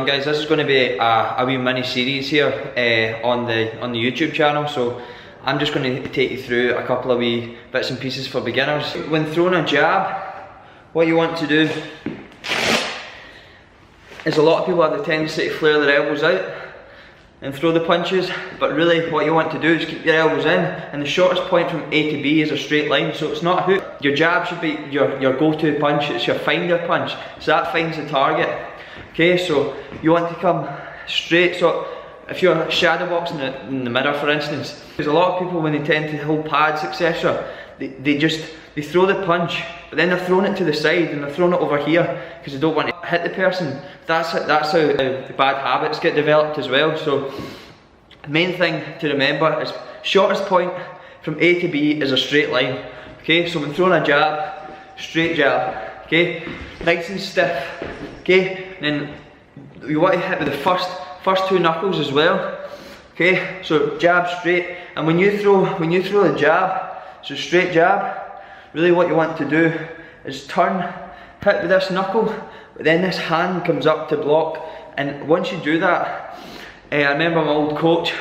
on, guys? This is going to be a wee mini series here on the YouTube channel. So I'm just going to take you through a couple of wee bits and pieces for beginners. When throwing a jab, what you want to do is, a lot of people have the tendency to flare their elbows out and throw the punches, but really what you want to do is keep your elbows in, and the shortest point from A to B is a straight line, so it's not a hook. Your jab should be your go-to punch, it's your finder punch, so that finds the target. Okay, so you want to come straight. So if you're shadow boxing in the mirror, for instance, there's a lot of people, when they tend to hold pads, etc., they throw the punch, but then they're throwing it to the side and they're throwing it over here because they don't want to hit the person. That's how the bad habits get developed as well. So the main thing to remember is, shortest point from A to B is a straight line. Okay, so when throwing a jab, straight jab. Okay, nice and stiff. Okay, and then you want to hit with the first two knuckles as well. Okay, so jab straight, and when you throw the jab, so straight jab, really what you want to do is turn, hit with this knuckle, but then this hand comes up to block. And once you do that, I remember my old coach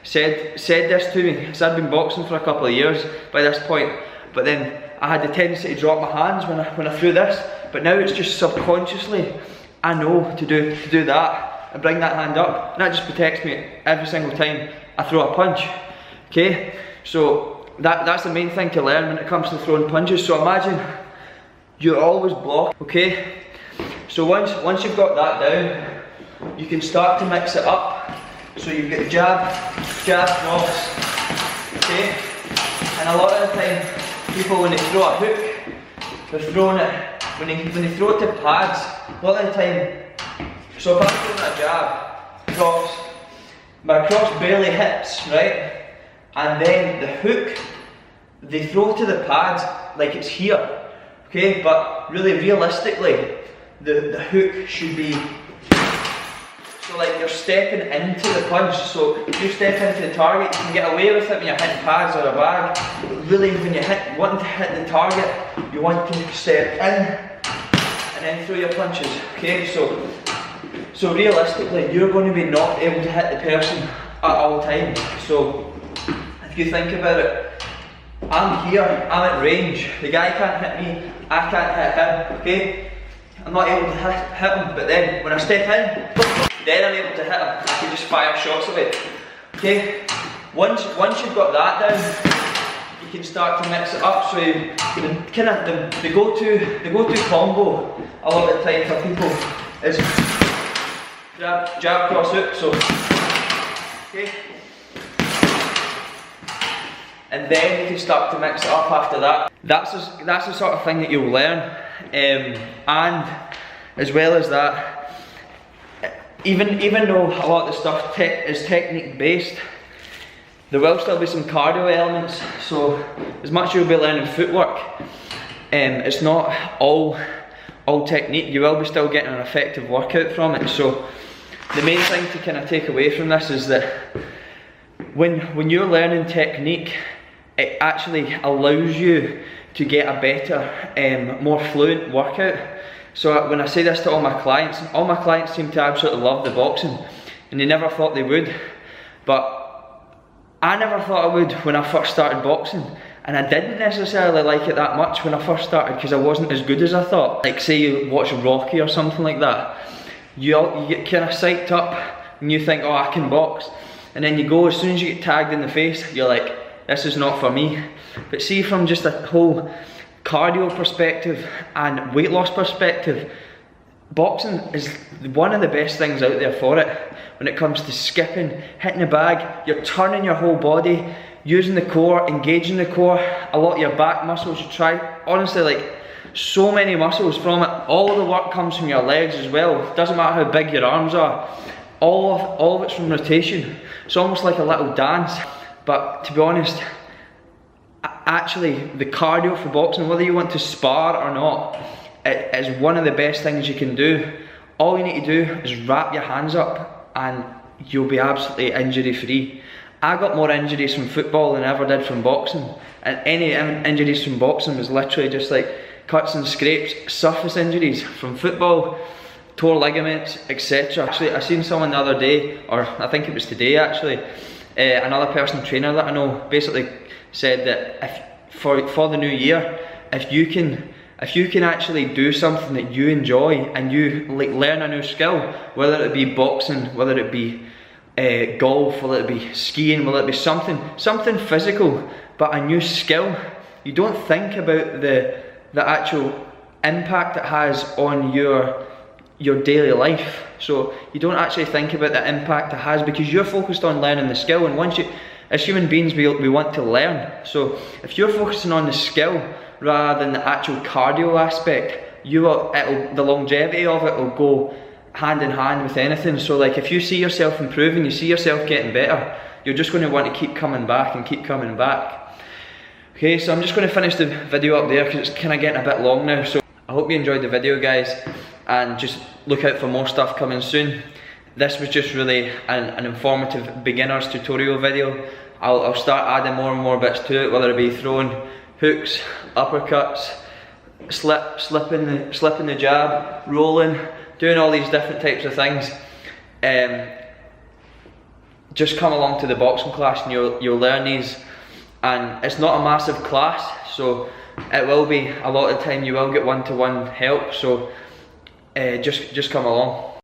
said this to me, because I'd been boxing for a couple of years by this point, but then I had the tendency to drop my hands when I threw this, but now it's just subconsciously, I know to do that and bring that hand up, and that just protects me every single time I throw a punch. Okay, so that's the main thing to learn when it comes to throwing punches. So imagine you're always blocked. Okay, so once you've got that down, you can start to mix it up. So you've got jab, cross. Okay, and a lot of the time, people, when they throw a hook, they're throwing it, when they throw it to pads, a lot of the time, so if I'm throwing a jab, cross, my cross barely hits, right? And then the hook, they throw to the pads like it's here, okay? But really, realistically, the hook should be, so like you're stepping into the punch. So if you step into the target, you can get away with it when you're hitting pads or a bag. But really, when you wanting to hit the target, you want to step in and then throw your punches, okay? So realistically, you're going to be not able to hit the person at all times. So if you think about it, I'm here, I'm at range, the guy can't hit me, I can't hit him, okay? I'm not able to hit him, but then when I step in, then I'm able to hit him. I can just fire shots away. Okay? Once you've got that down, you can start to mix it up. So the go-to combo a lot of the time for people is jab, cross, hook. So okay, and then you can start to mix it up after that. That's the sort of thing that you'll learn, and as well as that, even though a lot of the stuff is technique based, there will still be some cardio elements. So as much as you'll be learning footwork, it's not all technique. You will be still getting an effective workout from it. So the main thing to kind of take away from this is that when you're learning technique, it actually allows you to get a better, more fluent workout. So when I say this to all my clients seem to absolutely love the boxing, and they never thought they would, but I never thought I would when I first started boxing, and I didn't necessarily like it that much when I first started because I wasn't as good as I thought. Like say you watch Rocky or something like that, you get kind of psyched up and you think, oh, I can box, and then you go, as soon as you get tagged in the face, you're like, this is not for me. But see, from just a whole cardio perspective and weight loss perspective, boxing is one of the best things out there for it. When it comes to skipping, hitting the bag, you're turning your whole body, using the core, engaging the core, a lot of your back muscles, you try, honestly, like so many muscles from it. All of the work comes from your legs as well. It doesn't matter how big your arms are, all of it's from rotation. It's almost like a little dance. But to be honest, actually the cardio for boxing, whether you want to spar or not, it is one of the best things you can do. All you need to do is wrap your hands up and you'll be absolutely injury free. I got more injuries from football than I ever did from boxing, and any injuries from boxing was literally just like cuts and scrapes. Surface injuries from football, tore ligaments, etc. Actually, I seen someone the other day, or I think it was today actually, another personal trainer that I know basically said that if for the new year, if you can actually do something that you enjoy and you like learn a new skill, whether it be boxing, whether it be golf, whether it be skiing, whether it be something physical, but a new skill, you don't think about the actual impact it has on your daily life. So you don't actually think about the impact it has because you're focused on learning the skill. And once as human beings, we want to learn. So if you're focusing on the skill rather than the actual cardio aspect, the longevity of it will go hand in hand with anything. So like if you see yourself improving, you see yourself getting better, you're just going to want to keep coming back and keep coming back. Okay, so I'm just going to finish the video up there because it's kind of getting a bit long now. So I hope you enjoyed the video, guys, and just look out for more stuff coming soon. This was just really an informative beginner's tutorial video. I'll start adding more and more bits to it, whether it be throwing hooks, uppercuts, slipping the jab, rolling, doing all these different types of things. Just come along to the boxing class and you'll learn these. And it's not a massive class, so it will be a lot of time you will get one-to-one help. So just come along.